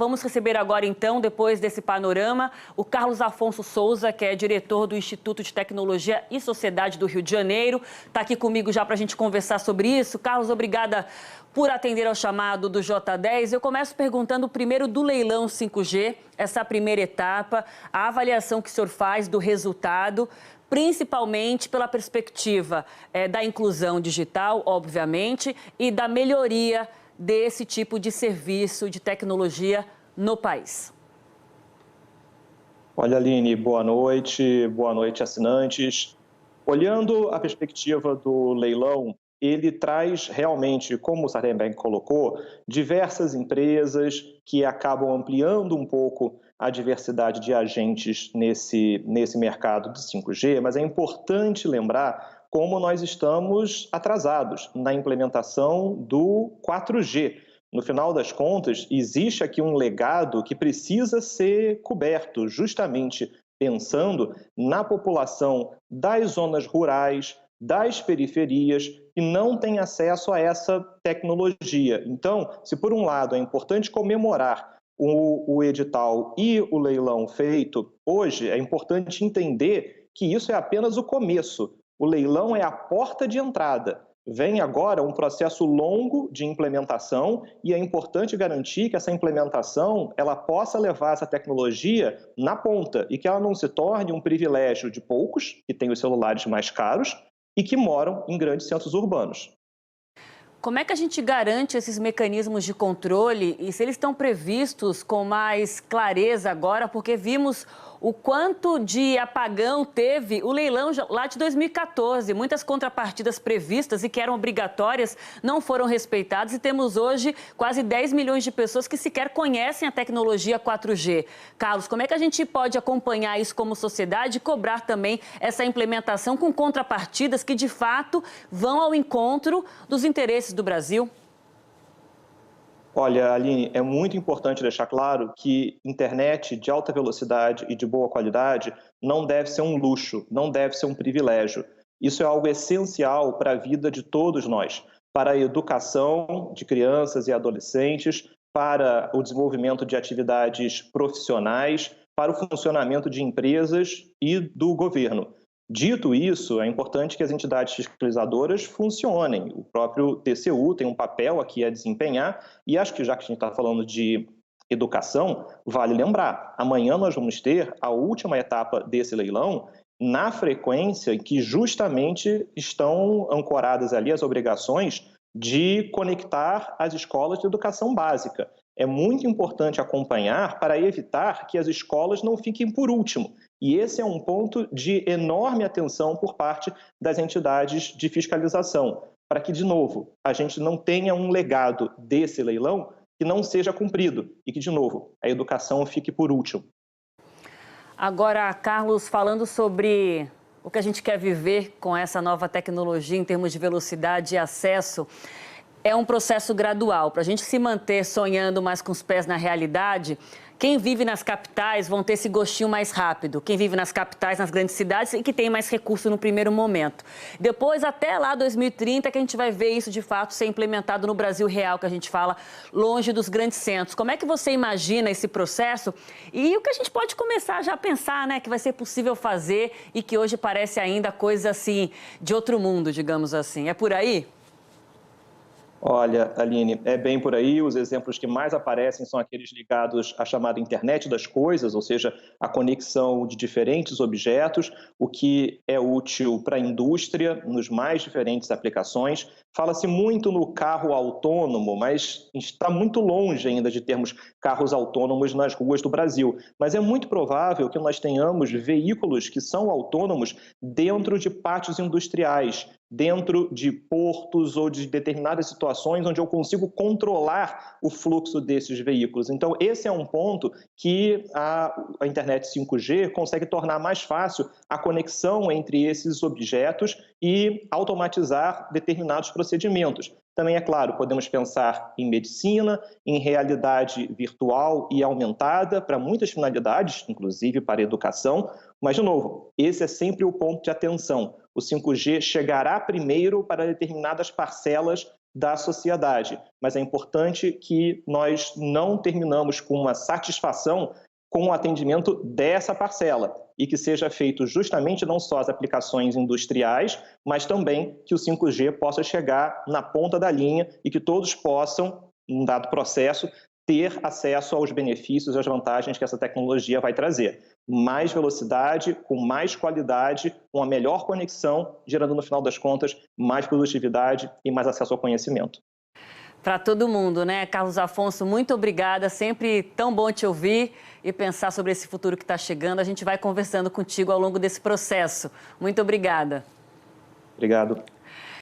Vamos receber agora, então, depois desse panorama, o Carlos Afonso Souza, que é diretor do Instituto de Tecnologia e Sociedade do Rio de Janeiro. Está aqui comigo já para a gente conversar sobre isso. Carlos, obrigada por atender ao chamado do J10. Eu começo perguntando primeiro do leilão 5G, essa primeira etapa, a avaliação que o senhor faz do resultado, principalmente pela perspectiva da inclusão digital, obviamente, e da melhoria desse tipo de serviço de tecnologia no país. Olha, Aline, boa noite assinantes. Olhando a perspectiva do leilão, ele traz realmente, como o Sarém bem colocou, diversas empresas que acabam ampliando um pouco a diversidade de agentes nesse mercado de 5G, mas é importante lembrar como nós estamos atrasados na implementação do 4G. No final das contas, existe aqui um legado que precisa ser coberto, justamente pensando na população das zonas rurais, das periferias, que não tem acesso a essa tecnologia. Então, se por um lado é importante comemorar o edital e o leilão feito hoje, é importante entender que isso é apenas o começo. O leilão é a porta de entrada. Vem agora um processo longo de implementação e é importante garantir que essa implementação ela possa levar essa tecnologia na ponta e que ela não se torne um privilégio de poucos, que têm os celulares mais caros e que moram em grandes centros urbanos. Como é que a gente garante esses mecanismos de controle e se eles estão previstos com mais clareza agora? Porque vimos o quanto de apagão teve o leilão lá de 2014. Muitas contrapartidas previstas e que eram obrigatórias não foram respeitadas e temos hoje quase 10 milhões de pessoas que sequer conhecem a tecnologia 4G. Carlos, como é que a gente pode acompanhar isso como sociedade e cobrar também essa implementação com contrapartidas que, de fato, vão ao encontro dos interesses do Brasil? Olha, Aline, é muito importante deixar claro que internet de alta velocidade e de boa qualidade não deve ser um luxo, não deve ser um privilégio. Isso é algo essencial para a vida de todos nós, para a educação de crianças e adolescentes, para o desenvolvimento de atividades profissionais, para o funcionamento de empresas e do governo. Dito isso, é importante que as entidades fiscalizadoras funcionem. O próprio TCU tem um papel aqui a desempenhar e acho que já que a gente está falando de educação, vale lembrar, amanhã nós vamos ter a última etapa desse leilão na frequência que justamente estão ancoradas ali as obrigações de conectar as escolas de educação básica. É muito importante acompanhar para evitar que as escolas não fiquem por último. E esse é um ponto de enorme atenção por parte das entidades de fiscalização, para que, de novo, a gente não tenha um legado desse leilão que não seja cumprido e que, de novo, a educação fique por último. Agora, Carlos, falando sobre o que a gente quer viver com essa nova tecnologia em termos de velocidade e acesso, é um processo gradual. Para a gente se manter sonhando, mas com os pés na realidade, quem vive nas capitais vão ter esse gostinho mais rápido. Quem vive nas capitais, nas grandes cidades e que tem mais recurso no primeiro momento. Depois, até lá 2030, que a gente vai ver isso de fato ser implementado no Brasil real, que a gente fala, longe dos grandes centros. Como é que você imagina esse processo? E o que a gente pode começar já a pensar, né, que vai ser possível fazer e que hoje parece ainda coisa assim, de outro mundo, digamos assim. É por aí? Olha, Aline, é bem por aí. Os exemplos que mais aparecem são aqueles ligados à chamada internet das coisas, ou seja, a conexão de diferentes objetos, o que é útil para a indústria nos mais diferentes aplicações. Fala-se muito no carro autônomo, mas está muito longe ainda de termos carros autônomos nas ruas do Brasil. Mas é muito provável que nós tenhamos veículos que são autônomos dentro de pátios industriais, dentro de portos ou de determinadas situações onde eu consigo controlar o fluxo desses veículos. Então, esse é um ponto que a internet 5G consegue tornar mais fácil a conexão entre esses objetos e automatizar determinados procedimentos. Também, é claro, podemos pensar em medicina, em realidade virtual e aumentada para muitas finalidades, inclusive para a educação. Mas, de novo, esse é sempre o ponto de atenção. O 5G chegará primeiro para determinadas parcelas da sociedade. Mas é importante que nós não terminamos com uma satisfação com o atendimento dessa parcela e que seja feito justamente não só as aplicações industriais, mas também que o 5G possa chegar na ponta da linha e que todos possam, num dado processo, ter acesso aos benefícios e às vantagens que essa tecnologia vai trazer. Mais velocidade, com mais qualidade, com a melhor conexão, gerando, no final das contas, mais produtividade e mais acesso ao conhecimento. Para todo mundo, né? Carlos Afonso, muito obrigada. Sempre tão bom te ouvir e pensar sobre esse futuro que está chegando. A gente vai conversando contigo ao longo desse processo. Muito obrigada. Obrigado.